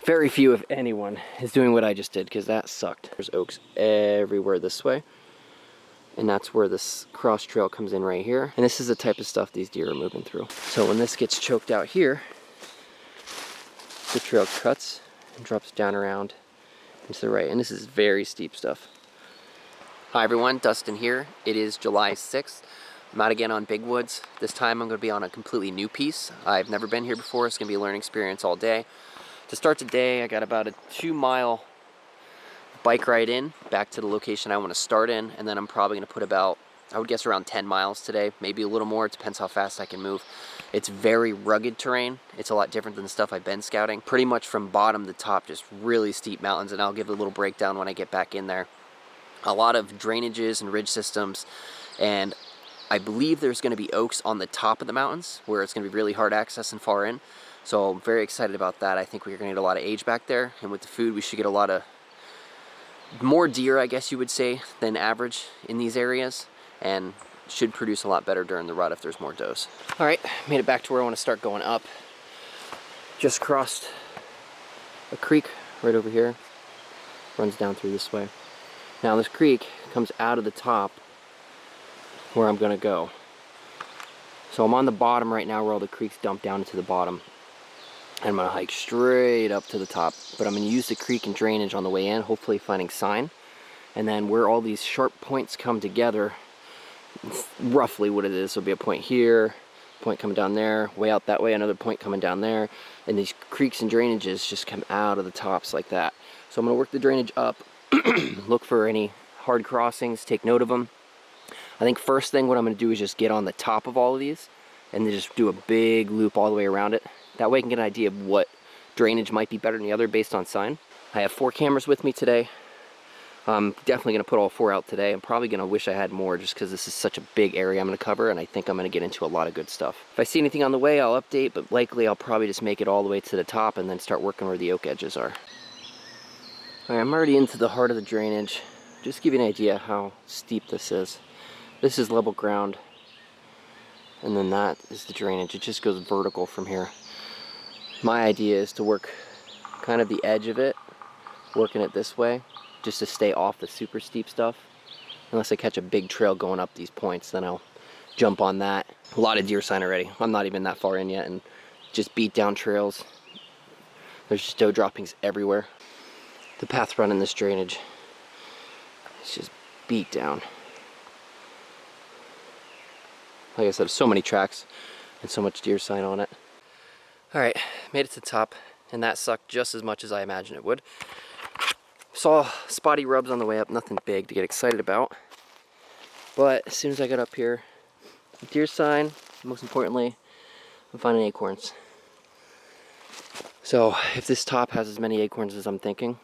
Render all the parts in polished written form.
Very few, if anyone, is doing what I just did, because that sucked. There's oaks everywhere this way. And that's where this cross trail comes in right here. And this is the type of stuff these deer are moving through. So when this gets choked out here, the trail cuts and drops down around into the right. And this is very steep stuff. Hi everyone, Dustin here. It is July 6th. I'm out again on Big Woods. This time I'm going to be on a completely new piece. I've never been here before. It's going to be a learning experience all day. To start today, I got about a 2-mile bike ride in back to the location I want to start in, and then I'm probably going to put about, I would guess, around 10 miles today, maybe a little more. It depends how fast I can move. It's very rugged terrain. It's a lot different than the stuff I've been scouting. Pretty much from bottom to top, just really steep mountains, and I'll give a little breakdown when I get back in there. A lot of drainages and ridge systems, and I believe there's going to be oaks on the top of the mountains where it's going to be really hard access and far in. So I'm very excited about that. I think we're going to get a lot of age back there, and with the food we should get a lot of more deer, I guess you would say, than average in these areas, and should produce a lot better during the rut if there's more does. Alright, made it back to where I want to start going up. Just crossed a creek right over here. Runs down through this way. Now this creek comes out of the top where I'm going to go. So I'm on the bottom right now where all the creeks dump down into the bottom. And I'm going to hike straight up to the top. But I'm going to use the creek and drainage on the way in, hopefully finding sign. And then where all these sharp points come together, roughly what it is, will be a point here, point coming down there, way out that way, another point coming down there. And these creeks and drainages just come out of the tops like that. So I'm going to work the drainage up, look for any hard crossings, take note of them. I think first thing what I'm going to do is just get on the top of all of these and then just do a big loop all the way around it. That way I can get an idea of what drainage might be better than the other based on sign. I have 4 cameras with me today. I'm definitely going to put all 4 out today. I'm probably going to wish I had more just because this is such a big area I'm going to cover, and I think I'm going to get into a lot of good stuff. If I see anything on the way, I'll update, but likely I'll probably just make it all the way to the top and then start working where the oak edges are. Alright, I'm already into the heart of the drainage. Just to give you an idea how steep this is. This is level ground, and then that is the drainage. It just goes vertical from here. My idea is to work kind of the edge of it, working it this way, just to stay off the super steep stuff. Unless I catch a big trail going up these points, then I'll jump on that. A lot of deer sign already. I'm not even that far in yet, and just beat down trails. There's just doe droppings everywhere. The path running this drainage is just beat down. Like I said, so many tracks and so much deer sign on it. Alright, made it to the top, and that sucked just as much as I imagined it would. Saw spotty rubs on the way up, nothing big to get excited about. But as soon as I got up here, deer sign, most importantly, I'm finding acorns. So if this top has as many acorns as I'm thinking,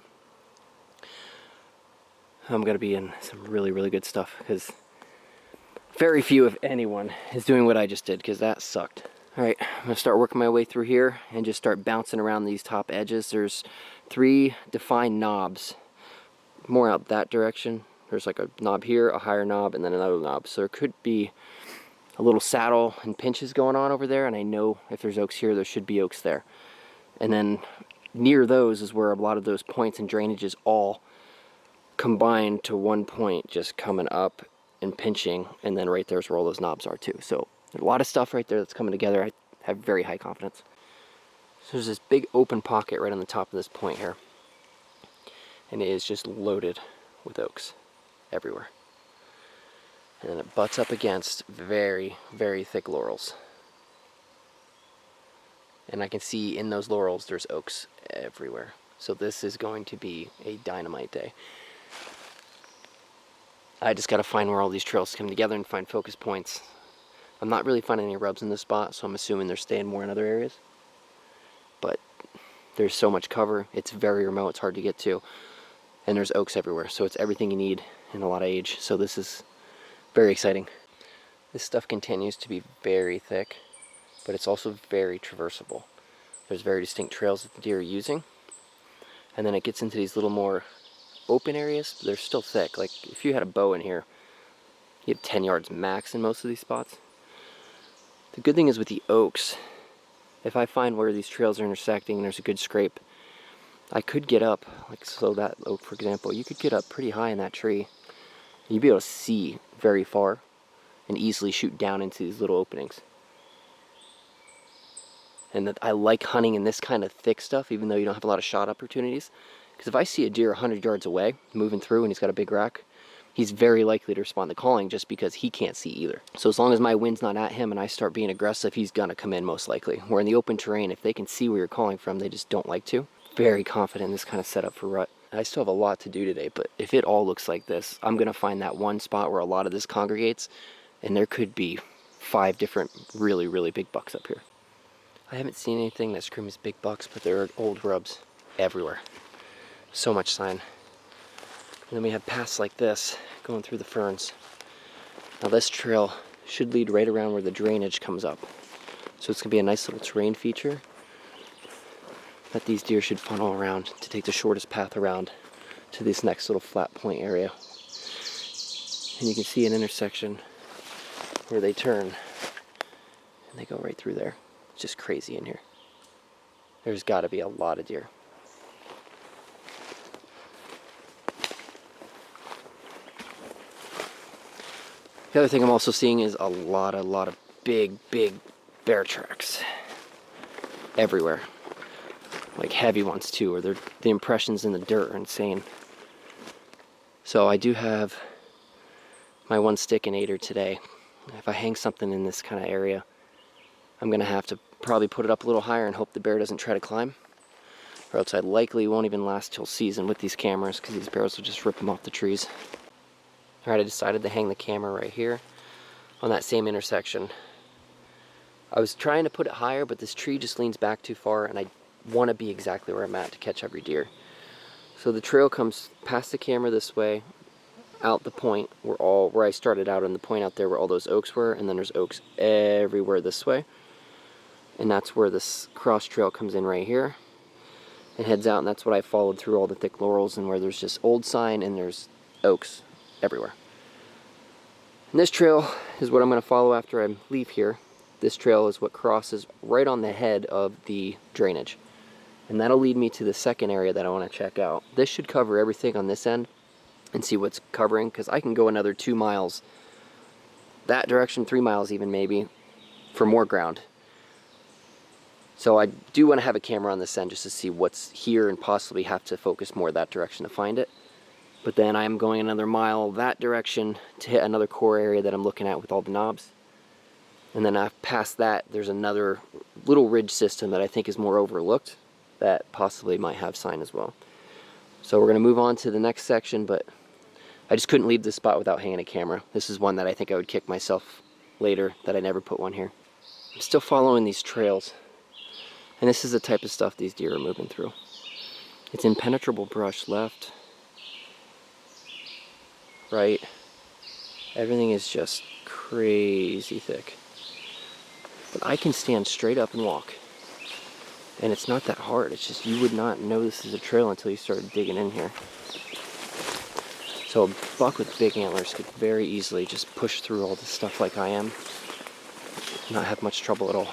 I'm going to be in some really, really good stuff, because very few, if anyone, is doing what I just did, because that sucked. Alright, I'm going to start working my way through here and just start bouncing around these top edges. There's 3 defined knobs, more out that direction. There's like a knob here, a higher knob, and then another knob. So there could be a little saddle and pinches going on over there, and I know if there's oaks here, there should be oaks there. And then near those is where a lot of those points and drainages all combine to one point, just coming up and pinching, and then right there's where all those knobs are too. So there's a lot of stuff right there that's coming together. I have very high confidence. So there's this big open pocket right on the top of this point here, and it is just loaded with oaks everywhere. And then it butts up against very, very thick laurels. And I can see in those laurels there's oaks everywhere. So this is going to be a dynamite day. I just got to find where all these trails come together and find focus points. I'm not really finding any rubs in this spot, so I'm assuming they're staying more in other areas. But there's so much cover, it's very remote, it's hard to get to. And there's oaks everywhere, so it's everything you need and a lot of age. So this is very exciting. This stuff continues to be very thick, but it's also very traversable. There's very distinct trails that the deer are using. And then it gets into these little more open areas, but they're still thick. Like if you had a bow in here, you have 10 yards max in most of these spots. The good thing is with the oaks, if I find where these trails are intersecting and there's a good scrape, I could get up, like so that oak for example, you could get up pretty high in that tree. You'd be able to see very far and easily shoot down into these little openings. And that I like hunting in this kind of thick stuff, even though you don't have a lot of shot opportunities. Because if I see a deer 100 yards away, moving through, and he's got a big rack, he's very likely to respond to calling just because he can't see either. So as long as my wind's not at him and I start being aggressive, he's gonna come in most likely. Where in the open terrain, if they can see where you're calling from, they just don't like to. Very confident in this kind of setup for rut. I still have a lot to do today, but if it all looks like this, I'm gonna find that one spot where a lot of this congregates, and there could be 5 different really, really big bucks up here. I haven't seen anything that screams big bucks, but there are old rubs everywhere. So much sign. And then we have paths like this going through the ferns. Now this trail should lead right around where the drainage comes up. So it's gonna be a nice little terrain feature that these deer should funnel around to take the shortest path around to this next little flat point area. And you can see an intersection where they turn and they go right through there. It's just crazy in here. There's got to be a lot of deer. The other thing I'm also seeing is a lot of big bear tracks everywhere. Like heavy ones too, or the impressions in the dirt are insane. So I do have my 1 stick and 8er today. If I hang something in this kind of area, I'm gonna have to probably put it up a little higher and hope the bear doesn't try to climb, or else I likely won't even last till season with these cameras, because these bears will just rip them off the trees. Alright, I decided to hang the camera right here on that same intersection. I was trying to put it higher, but this tree just leans back too far, and I want to be exactly where I'm at to catch every deer. So the trail comes past the camera this way, out the point where I started out, on the point out there where all those oaks were, and then there's oaks everywhere this way. And that's where this cross trail comes in right here and heads out, and that's what I followed through all the thick laurels, and where there's just old sign and there's oaks everywhere. And this trail is what I'm going to follow after I leave here. This trail is what crosses right on the head of the drainage, and that'll lead me to the second area that I want to check out. This should cover everything on this end and see what's covering, because I can go another 2 miles that direction, 3 miles even maybe, for more ground. So I do want to have a camera on this end just to see what's here and possibly have to focus more that direction to find it. But then I'm going another mile that direction to hit another core area that I'm looking at with all the knobs. And then past that, there's another little ridge system that I think is more overlooked that possibly might have sign as well. So we're going to move on to the next section, but I just couldn't leave this spot without hanging a camera. This is one that I think I would kick myself later that I never put one here. I'm still following these trails. And this is the type of stuff these deer are moving through. It's impenetrable brush left, right. Everything is just crazy thick. But I can stand straight up and walk. And it's not that hard. It's just you would not know this is a trail until you started digging in here. So a buck with big antlers could very easily just push through all this stuff like I am. Not have much trouble at all.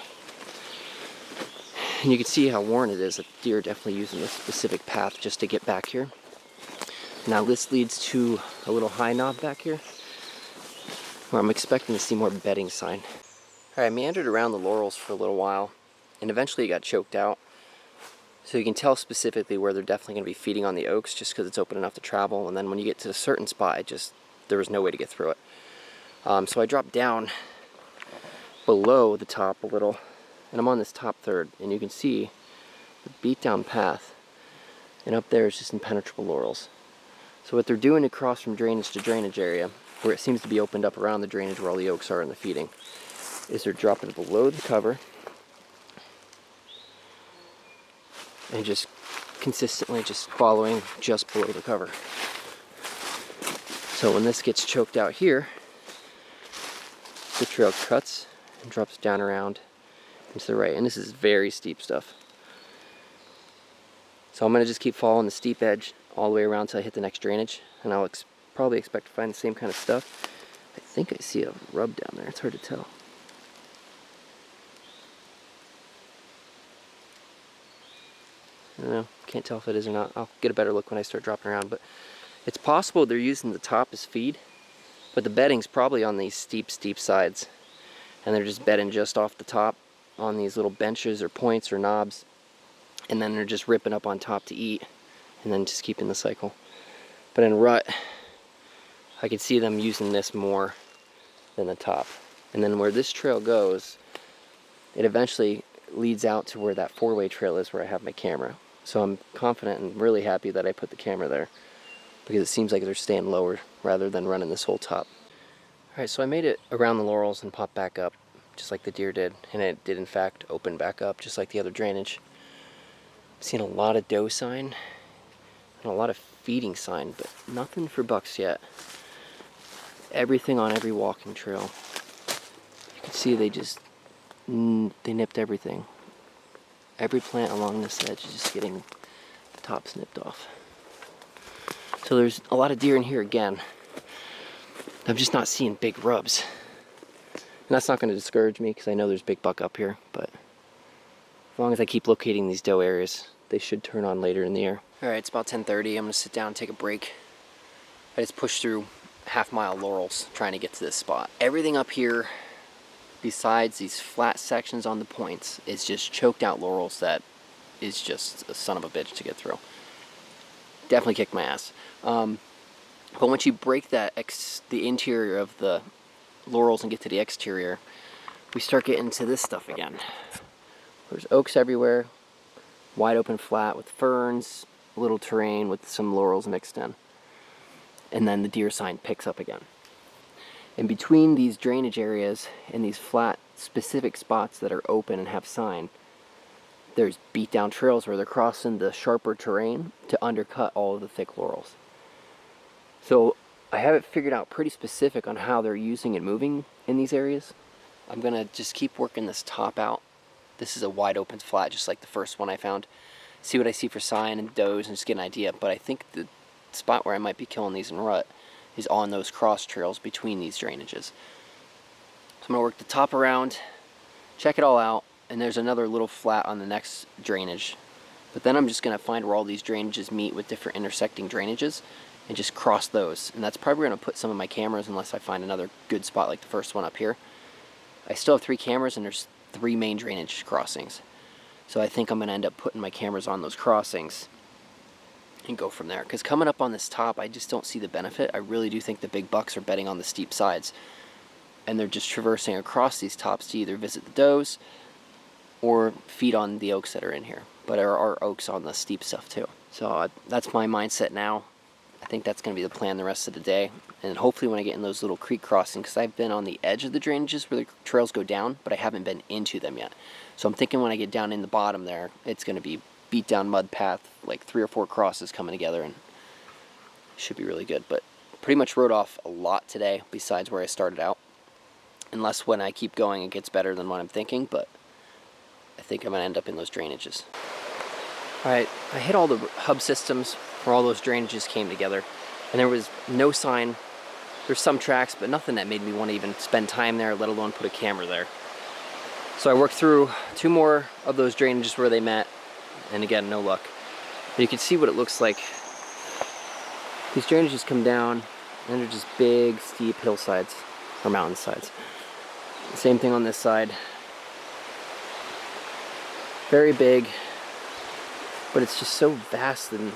And you can see how worn it is. The deer are definitely using this specific path just to get back here. Now this leads to a little high knob back here, where I'm expecting to see more bedding sign. Alright, I meandered around the laurels for a little while, and eventually it got choked out. So you can tell specifically where they're definitely going to be feeding on the oaks, just because it's open enough to travel. And then when you get to a certain spot, there was no way to get through it. So I dropped down below the top a little, and I'm on this top third, and you can see the beat down path, and up there is just impenetrable laurels. So what they're doing to cross from drainage to drainage area, where it seems to be opened up around the drainage where all the oaks are in the feeding, is they're dropping below the cover and just consistently just following just below the cover. So when this gets choked out here, the trail cuts and drops down around into the right, and this is very steep stuff. So I'm going to just keep following the steep edge all the way around until I hit the next drainage, and I'll probably expect to find the same kind of stuff. I think I see a rub down there. It's hard to tell. I don't know. Can't tell if it is or not. I'll get a better look when I start dropping around, but it's possible they're using the top as feed, but the bedding's probably on these steep sides, and they're just bedding just off the top on these little benches or points or knobs, and then they're just ripping up on top to eat, and then just keeping the cycle. But in rut, I could see them using this more than the top. And then where this trail goes, it eventually leads out to where that four-way trail is, where I have my camera. So I'm confident and really happy that I put the camera there, because it seems like they're staying lower rather than running this whole top. Alright, so I made it around the laurels and popped back up, just like the deer did. And it did in fact open back up, just like the other drainage. I've seen a lot of doe sign and a lot of feeding sign, but nothing for bucks yet. Everything on every walking trail. You can see they nipped everything. Every plant along this edge is just getting the tops nipped off. So there's a lot of deer in here again. I'm just not seeing big rubs. And that's not going to discourage me, because I know there's big buck up here, but as long as I keep locating these doe areas, they should turn on later in the year. Alright, it's about 10:30. I'm going to sit down and take a break. I just pushed through half-mile laurels trying to get to this spot. Everything up here, besides these flat sections on the points, is just choked out laurels that is just a son of a bitch to get through. Definitely kicked my ass. But once you break the interior of the laurels and get to the exterior, we start getting into this stuff again. There's oaks everywhere, wide open flat with ferns, a little terrain with some laurels mixed in. And then the deer sign picks up again. In between these drainage areas and these flat specific spots that are open and have sign, there's beat down trails where they're crossing the sharper terrain to undercut all of the thick laurels. So I have it figured out pretty specific on how they're using and moving in these areas. I'm gonna just keep working this top out. This is a wide open flat, just like the first one I found. See what I see for sign and does and just get an idea. But I think the spot where I might be killing these in rut is on those cross trails between these drainages. So I'm gonna work the top around, check it all out, and there's another little flat on the next drainage. But then I'm just gonna find where all these drainages meet with different intersecting drainages and just cross those. And that's probably gonna put some of my cameras, unless I find another good spot like the first one up here. I still have 3 cameras and there's 3 main drainage crossings. So I think I'm gonna end up putting my cameras on those crossings and go from there. Because coming up on this top, I just don't see the benefit. I really do think the big bucks are bedding on the steep sides, and they're just traversing across these tops to either visit the does or feed on the oaks that are in here. But there are oaks on the steep stuff too. So that's my mindset now. I think that's going to be the plan the rest of the day. And hopefully when I get in those little creek crossings, because I've been on the edge of the drainages where the trails go down, but I haven't been into them yet. So I'm thinking when I get down in the bottom there, it's going to be beat down mud path, like 3 or 4 crosses coming together, and it should be really good. But pretty much rode off a lot today besides where I started out. Unless when I keep going it gets better than what I'm thinking, but I think I'm going to end up in those drainages. Alright, I hit all the hub systems where all those drainages came together, and there was no sign. There's some tracks, but nothing that made me want to even spend time there, let alone put a camera there. So I worked through 2 more of those drainages where they met, and again, no luck. But you can see what it looks like. These drainages come down, and they're just big, steep hillsides, or mountainsides. Same thing on this side. Very big, but it's just so vast, and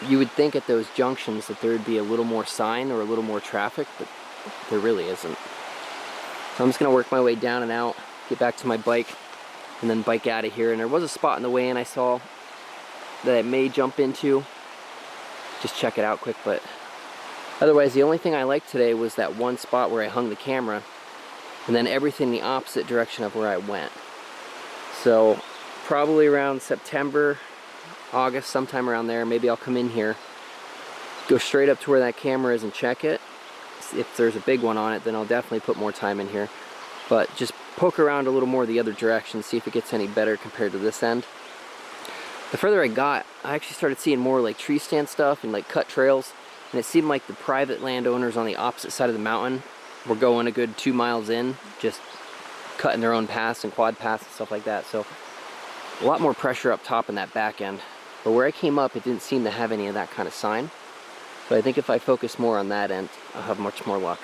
you would think at those junctions that there would be a little more sign or a little more traffic, but there really isn't. So I'm just gonna work my way down and out, get back to my bike, and then bike out of here. And there was a spot in the way in I saw that I may jump into. Just check it out quick, but otherwise the only thing I liked today was that one spot where I hung the camera, and then everything the opposite direction of where I went. So probably around September, August, sometime around there, maybe I'll come in here, go straight up to where that camera is and check it. If there's a big one on it, then I'll definitely put more time in here. But just poke around a little more the other direction, see if it gets any better compared to this end. The further I got, I actually started seeing more like tree stand stuff and like cut trails, and it seemed like the private landowners on the opposite side of the mountain were going a good 2 miles in, just cutting their own paths and quad paths and stuff like that. So a lot more pressure up top in that back end. But where I came up, it didn't seem to have any of that kind of sign. But I think if I focus more on that end, I'll have much more luck.